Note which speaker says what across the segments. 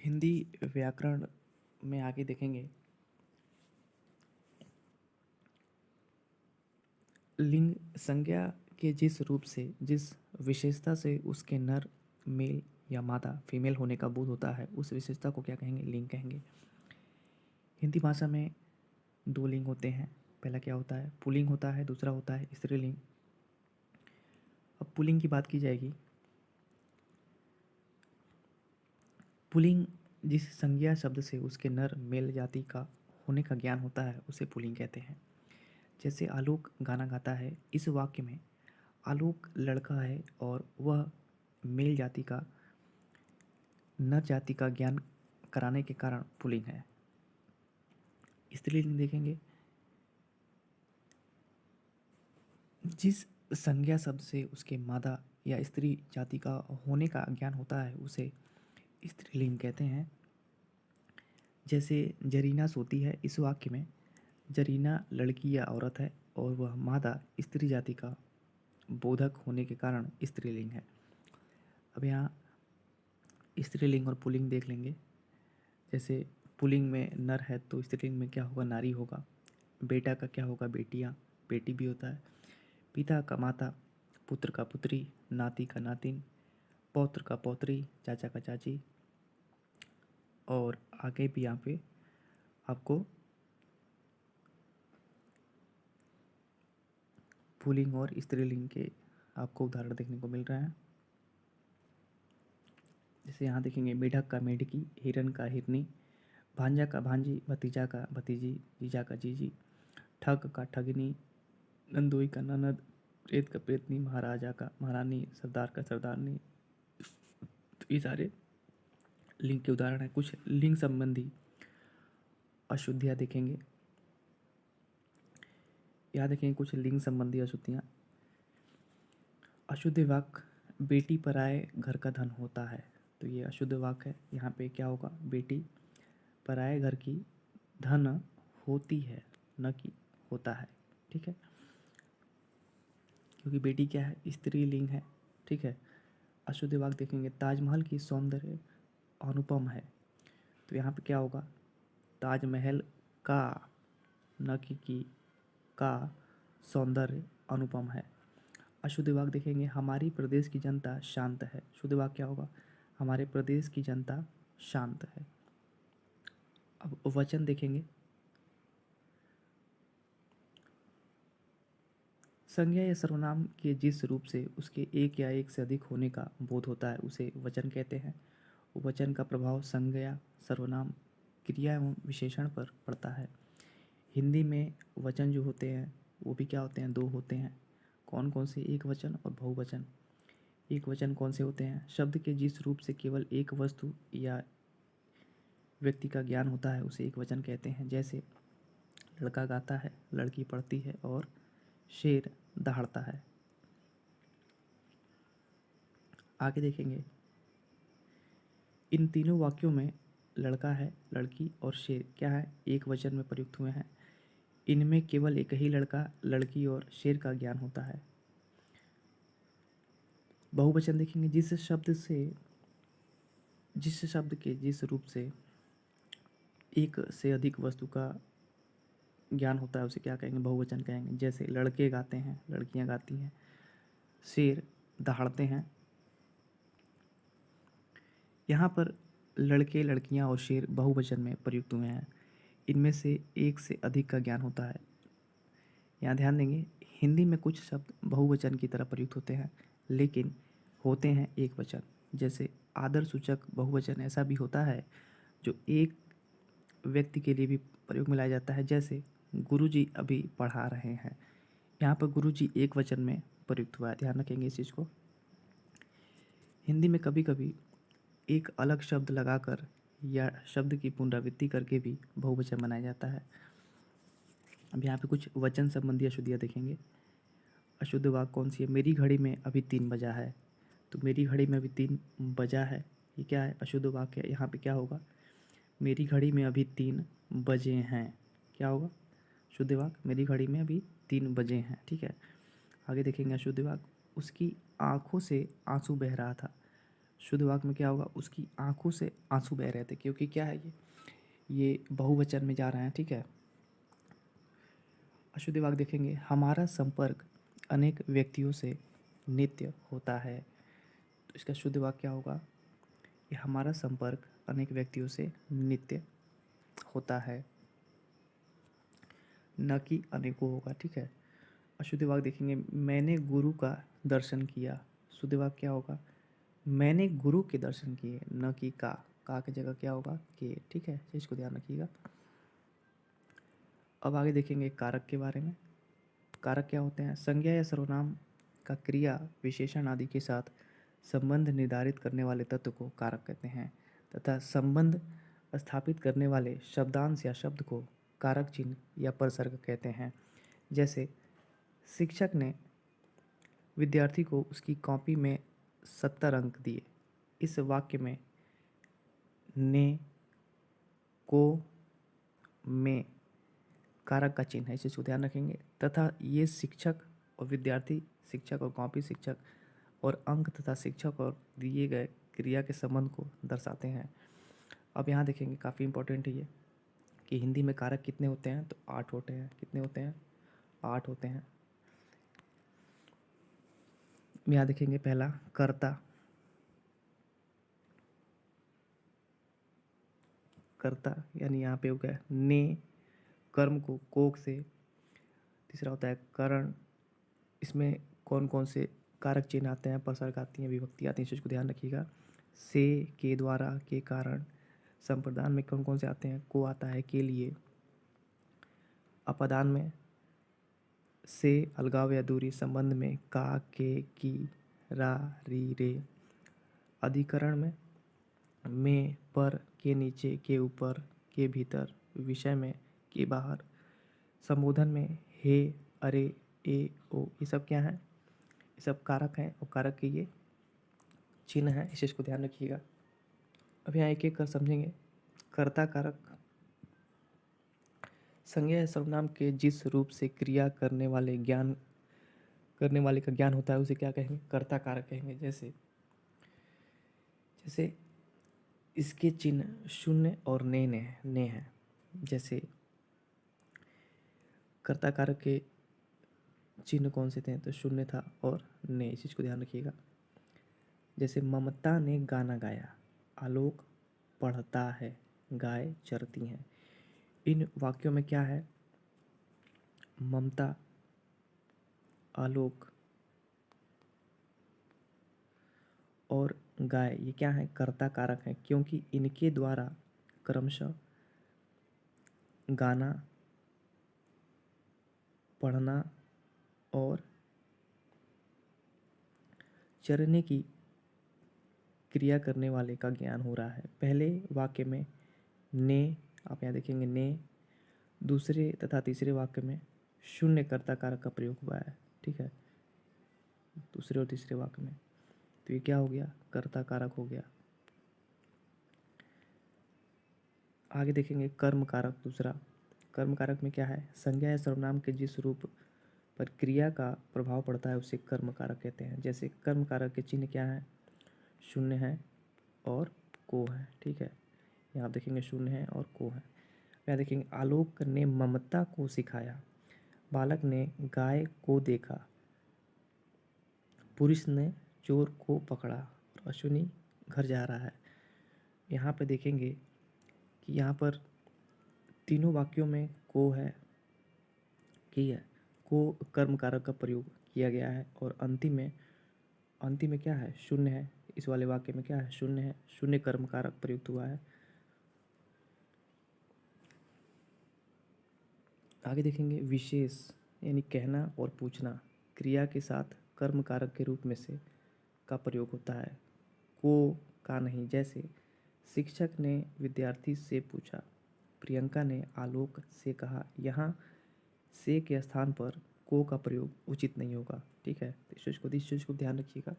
Speaker 1: हिंदी व्याकरण में आगे देखेंगे। लिंग संज्ञा के जिस रूप से, जिस विशेषता से उसके नर मेल या मादा फीमेल होने का बोध होता है, उस विशेषता को क्या कहेंगे? लिंग कहेंगे। हिंदी भाषा में दो लिंग होते हैं। पहला क्या होता है? पुल्लिंग होता है, दूसरा होता है स्त्रीलिंग। अब पुल्लिंग की बात की जाएगी। पुल्लिंग जिस संज्ञा शब्द से उसके नर मेल जाति का होने का ज्ञान होता है, उसे पुल्लिंग कहते हैं। जैसे आलोक गाना गाता है, इस वाक्य में आलोक लड़का है और वह मेल जाति का, नर जाति का ज्ञान कराने के कारण पुल्लिंग है। स्त्रीलिंग देखेंगे। जिस संज्ञा शब्द से उसके मादा या स्त्री जाति का होने का ज्ञान होता है, उसे स्त्रीलिंग कहते हैं। जैसे जरीना सोती है, इस वाक्य में जरीना लड़की या औरत है और वह मादा स्त्री जाति का बोधक होने के कारण स्त्रीलिंग है। अब यहाँ स्त्रीलिंग और पुल्लिंग देख लेंगे। जैसे पुल्लिंग में नर है तो स्त्रीलिंग में क्या होगा? नारी होगा। बेटा का क्या होगा? बेटियाँ, बेटी भी होता है। पिता का माता, पुत्र का पुत्री, नाती का नातिन, पौत्र का पौत्री, चाचा का चाची। और आगे भी यहाँ पे आपको पुल्लिंग और स्त्रीलिंग के आपको उदाहरण देखने को मिल रहे हैं। जैसे यहाँ देखेंगे, मेढक का मेढकी, हिरन का हिरनी, भांजा का भांजी, भतीजा का भतीजी, जीजा का जीजी, ठग का ठगनी, नंदोई का ननद, प्रेत का प्रेतनी, महाराजा का महारानी, सरदार का सरदारनी। तो ये सारे लिंग के उदाहरण हैं। कुछ लिंग संबंधी अशुद्धियाँ देखेंगे। यहाँ देखेंगे कुछ लिंग संबंधी अशुद्धियाँ। अशुद्ध वाक्य, बेटी पराए घर का धन होता है। तो ये अशुद्ध वाक्य है। यहाँ पे क्या होगा? बेटी पराए घर की धन होती है, न कि होता है। ठीक है, क्योंकि बेटी क्या है? स्त्रीलिंग है। ठीक है। अशुद्ध वाक्य देखेंगे, ताजमहल की सौंदर्य अनुपम है। तो यहाँ पे क्या होगा? ताजमहल का, न कि का सौंदर्य अनुपम है। अशुद्ध वाक्य देखेंगे, हमारी प्रदेश की जनता शांत है। शुद्ध वाक्य क्या होगा? हमारे प्रदेश की जनता शांत है। अब वचन देखेंगे। संज्ञा या सर्वनाम के जिस रूप से उसके एक या एक से अधिक होने का बोध होता है, उसे वचन कहते हैं। वचन का प्रभाव संज्ञा, सर्वनाम, क्रिया एवं विशेषण पर पड़ता है। हिंदी में वचन जो होते हैं वो भी क्या होते हैं? दो होते हैं। कौन कौन से? एक वचन और बहुवचन। एक वचन कौन से होते हैं? शब्द के जिस रूप से केवल एक वस्तु या व्यक्ति का ज्ञान होता है, उसे एक वचन कहते हैं। जैसे लड़का गाता है, लड़की पढ़ती है और शेर दहाड़ता है। आगे देखेंगे, इन तीनों वाक्यों में लड़का है, लड़की और शेर क्या है? एक वचन में प्रयुक्त हुए हैं। इनमें केवल एक ही लड़का, लड़की और शेर का ज्ञान होता है। बहुवचन देखेंगे, जिस शब्द के जिस रूप से एक से अधिक वस्तु का ज्ञान होता है, उसे क्या कहेंगे? बहुवचन कहेंगे। जैसे लड़के गाते हैं, लड़कियां गाती हैं, शेर दहाड़ते हैं। यहाँ पर लड़के, लड़कियां और शेर बहुवचन में प्रयुक्त हुए हैं। इनमें से एक से अधिक का ज्ञान होता है। यहाँ ध्यान देंगे, हिंदी में कुछ शब्द बहुवचन की तरह प्रयुक्त होते हैं, लेकिन होते हैं एक वचन। जैसे आदर सूचक बहुवचन ऐसा भी होता है जो एक व्यक्ति के लिए भी प्रयोग में लाया जाता है। जैसे गुरुजी अभी पढ़ा रहे हैं, यहाँ पर गुरुजी एक वचन में प्रयुक्त हुआ है। ध्यान रखेंगे इस चीज़ को। हिंदी में कभी कभी एक अलग शब्द लगाकर या शब्द की पुनरावृत्ति करके भी बहुवचन बनाया जाता है। अब यहाँ पे कुछ वचन संबंधी अशुद्धियाँ देखेंगे। अशुद्ध वाक्य कौन सी है? मेरी घड़ी में अभी 3 बजा है। तो मेरी घड़ी में अभी 3 बजा है, ये क्या है? अशुद्ध वाक्य है। यहाँ पे क्या होगा? मेरी घड़ी में अभी 3 बजे हैं। क्या होगा? शुद्ध वाक्य, मेरी घड़ी में अभी 3 बजे हैं। ठीक है। आगे देखेंगे अशुद्ध वाक्य, उसकी आंखों से आंसू बह रहा था। शुद्ध वाक्य में क्या होगा, उसकी आंखों से आंसू बह रहे थे, क्योंकि क्या है ये बहुवचन में जा रहे हैं, ठीक है। अशुद्ध वाक्य देखेंगे, हमारा संपर्क अनेक व्यक्तियों से नित्य होता है। तो इसका शुद्ध वाक्य क्या होगा, ये हमारा संपर्क अनेक व्यक्तियों से नित्य होता है, न कि अनेकों होगा, ठीक है। अशुद्ध वाक्य देखेंगे, मैंने गुरु का दर्शन किया। शुद्ध वाक्य क्या होगा, मैंने गुरु के दर्शन किए, न कि का की जगह क्या होगा के, ठीक है, तो इसको ध्यान रखिएगा। अब आगे देखेंगे कारक के बारे में। कारक क्या होते हैं, संज्ञा या सर्वनाम का क्रिया विशेषण आदि के साथ संबंध निर्धारित करने वाले तत्व को कारक कहते हैं, तथा संबंध स्थापित करने वाले शब्दांश या शब्द को कारक चिन्ह या परसर्ग कहते हैं। जैसे शिक्षक ने विद्यार्थी को उसकी कॉपी में 70 अंक दिए। इस वाक्य में ने, को, में कारक का चिन्ह है, इसे ध्यान रखेंगे। तथा ये शिक्षक और विद्यार्थी, शिक्षक और कॉपी, शिक्षक और अंक, तथा शिक्षक और दिए गए क्रिया के संबंध को दर्शाते हैं। अब यहाँ देखेंगे, काफ़ी इंपॉर्टेंट है ये, कि हिंदी में कारक कितने होते हैं, तो 8 होते हैं। कितने होते हैं, 8 होते हैं। यहाँ देखेंगे पहला कर्ता। कर्ता यानी यहाँ पे हो गया ने, कर्म को कोक से। तीसरा होता है करण, इसमें कौन कौन से कारक चिन्ह आते हैं, परसर्ग आती हैं, विभक्ति आती हैं, इस चीज़ को ध्यान रखिएगा। से, के द्वारा, के कारण। संप्रदान में कौन कौन से आते हैं, को आता है के लिए। अपदान में से, अलगाव या दूरी, संबंध में का, के, की, रा, री, रे। अधिकरण में, पर, के नीचे, के ऊपर, के भीतर। विषय में के बाहर। संबोधन में हे, अरे, ए, ओ, ये सब क्या है, ये सब कारक हैं, और कारक के ये चिन्ह हैं, इस चीज़ को ध्यान रखिएगा। अब यहाँ एक एक कर समझेंगे। कर्ता कारक, संज्ञा या सर्वनाम के जिस रूप से क्रिया करने वाले का ज्ञान होता है उसे क्या कहेंगे, कर्ता कारक कहेंगे। जैसे जैसे इसके चिन्ह शून्य और ने हैं। जैसे कर्ता कारक के चिन्ह कौन से थे, तो शून्य था और ने, इस चीज़ को ध्यान रखिएगा। जैसे ममता ने गाना गाया, आलोक पढ़ता है, गाय चरती हैं। इन वाक्यों में क्या है, ममता, आलोक और गाय, ये क्या है, कर्ता कारक हैं, क्योंकि इनके द्वारा क्रमशः गाना, पढ़ना और चरने की क्रिया करने वाले का ज्ञान हो रहा है। पहले वाक्य में ने, आप यहाँ देखेंगे ने, दूसरे तथा तीसरे वाक्य में शून्य कर्ता कारक का प्रयोग हुआ है, ठीक है, दूसरे और तीसरे वाक्य में। तो ये क्या हो गया, कर्ता कारक हो गया। आगे देखेंगे कर्म कारक। दूसरा कर्म कारक में क्या है, संज्ञा या सर्वनाम के जिस रूप पर क्रिया का प्रभाव पड़ता है उसे कर्म कारक कहते हैं। जैसे कर्म कारक के चिन्ह क्या है, शून्य है और को है, ठीक है, यहाँ देखेंगे शून्य है और को है। यहाँ देखेंगे आलोक ने ममता को सिखाया, बालक ने गाय को देखा, पुरुष ने चोर को पकड़ा, और अश्विनी घर जा रहा है। यहाँ पे देखेंगे कि यहाँ पर तीनों वाक्यों में को है, की है, को कर्म कारक का प्रयोग किया गया है, और अंतिम में क्या है, शून्य है। इस वाले वाक्य में क्या है, शून्य है, शून्य कर्म कारक प्रयुक्त हुआ है। आगे देखेंगे विशेष, यानी कहना और पूछना क्रिया के साथ कर्म कारक के रूप में से का प्रयोग होता है, को का नहीं। जैसे शिक्षक ने विद्यार्थी से पूछा, प्रियंका ने आलोक से कहा। यहाँ से के स्थान पर को का प्रयोग उचित नहीं होगा, ठीक है, तो इस चीज़ को ध्यान रखिएगा।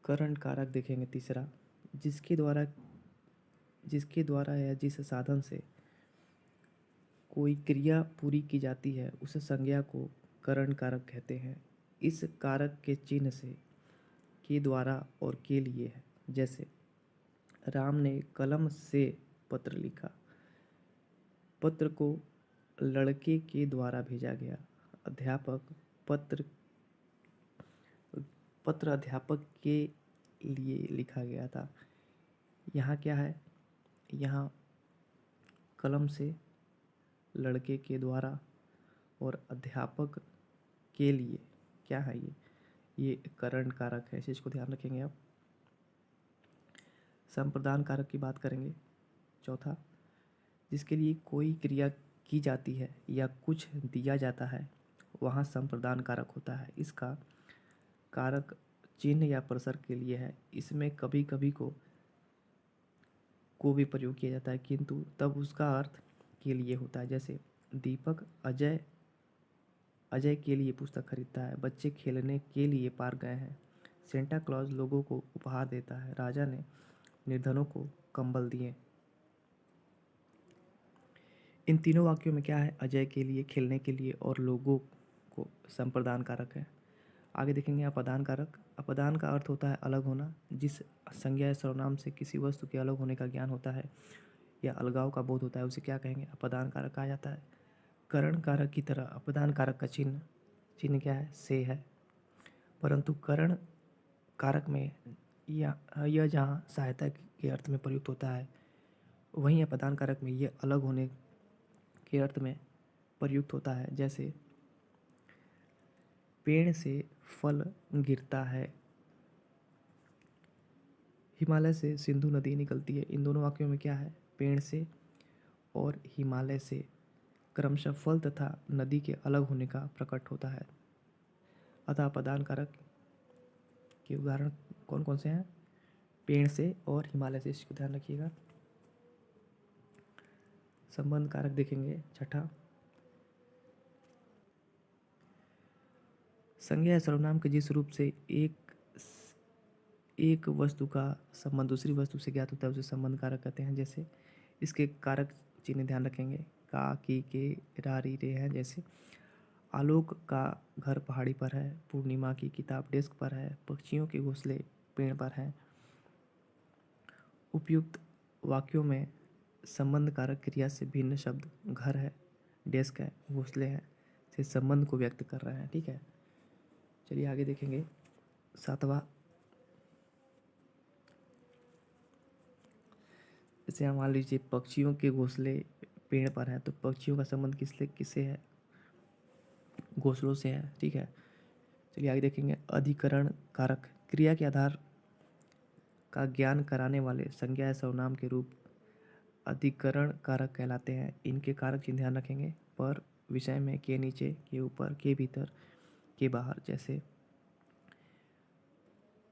Speaker 1: करण कारक देखेंगे तीसरा, जिसके द्वारा या जिस साधन से कोई क्रिया पूरी की जाती है उस संज्ञा को करण कारक कहते हैं। इस कारक के चिन्ह से के द्वारा और के लिए है। जैसे राम ने कलम से पत्र लिखा, पत्र को लड़के के द्वारा भेजा गया। अध्यापक पत्र पत्र अध्यापक के लिए लिखा गया था। यहाँ क्या है, यहाँ कलम से, लड़के के द्वारा और अध्यापक के लिए, क्या है ये करण कारक है, इस चीज़ को ध्यान रखेंगे आप। संप्रदान कारक की बात करेंगे। चौथा, जिसके लिए कोई क्रिया की जाती है या कुछ दिया जाता है वहाँ संप्रदान कारक होता है। इसका कारक चिन्ह या प्रसर के लिए है। इसमें कभी कभी को भी प्रयोग किया जाता है, किंतु तब उसका अर्थ के लिए होता है। जैसे दीपक अजय के लिए पुस्तक खरीदता है। बच्चे खेलने के लिए पार्क गए हैं। सेंटा क्लॉज लोगों को उपहार देता है। राजा ने निर्धनों को कंबल दिए। इन तीनों वाक्यों में क्या है, अजय के लिए, खेलने के लिए और लोगों को संप्रदान कारक है। आगे देखेंगे अपदान कारक। अपदान का अर्थ होता है अलग होना। जिस संज्ञा या सर्वनाम से किसी वस्तु के अलग होने का ज्ञान होता है या अलगाव का बोध होता है उसे क्या कहेंगे, अपदान कारक कहा जाता है। करण कारक की तरह अपदान कारक का चिन्ह क्या है, से है, परंतु करण कारक में यह जहाँ सहायता के अर्थ में प्रयुक्त होता है वहीं अपदान कारक में यह अलग होने के अर्थ में प्रयुक्त होता है। जैसे पेड़ से फल गिरता है, हिमालय से सिंधु नदी निकलती है। इन दोनों वाक्यों में क्या है, पेड़ से और हिमालय से क्रमशः फल तथा नदी के अलग होने का प्रकट होता है। अतः अपदान कारक के उदाहरण कौन कौन से हैं, पेड़ से और हिमालय से, इसको ध्यान रखिएगा। संबंध कारक देखेंगे। छठा, संज्ञा या सर्वनाम के जिस रूप से एक वस्तु का संबंध दूसरी वस्तु से ज्ञात होता है उसे संबंध कारक कहते हैं। जैसे इसके कारक चिन्ह ध्यान रखेंगे, का, की, के, रा, री, रे हैं। जैसे आलोक का घर पहाड़ी पर है, पूर्णिमा की किताब डेस्क पर है, पक्षियों के घोंसले पेड़ पर हैं। उपयुक्त वाक्यों में संबंध कारक क्रिया से भिन्न शब्द घर है, डेस्क है, घोंसले हैं से संबंध को व्यक्त कर रहे हैं। ठीक है, चलिए आगे देखेंगे। सातवां, जैसे मान लीजिए पक्षियों के घोंसले पेड़ पर हैं, तो पक्षियों का संबंध किससे है, घोंसलों से है। ठीक है, चलिए आगे देखेंगे। अधिकरण कारक क्रिया के आधार का ज्ञान कराने वाले संज्ञा या सर्वनाम के रूप अधिकरण कारक कहलाते हैं। इनके कारक चिन्ह ध्यान रखेंगे। पर, विषय में, के नीचे, के ऊपर, के भीतर, के बाहर। जैसे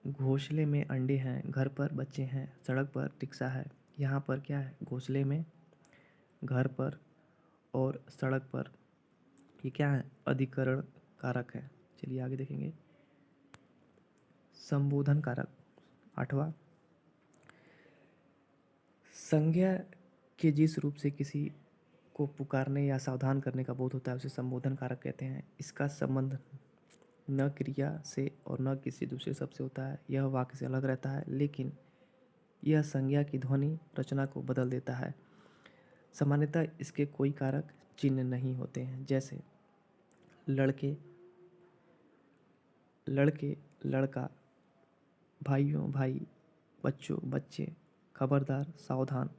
Speaker 1: घोंसले में अंडे हैं, घर पर बच्चे हैं, सड़क पर रिक्शा है। यहाँ पर क्या है, घोंसले में, घर पर और सड़क पर, ये क्या है, अधिकरण कारक है। चलिए आगे देखेंगे। संबोधन कारक। आठवां, संज्ञा के जिस रूप से किसी को पुकारने या सावधान करने का बोध होता है उसे संबोधन कारक कहते हैं। इसका संबंध न क्रिया से और न किसी दूसरे शब्द से होता है। यह वाक्य से अलग रहता है, लेकिन यह संज्ञा की ध्वनि रचना को बदल देता है। सामान्यतः इसके कोई कारक चिन्ह नहीं होते हैं। जैसे लड़के, लड़के, लड़का, भाइयों, भाई, बच्चों, बच्चे, खबरदार, सावधान,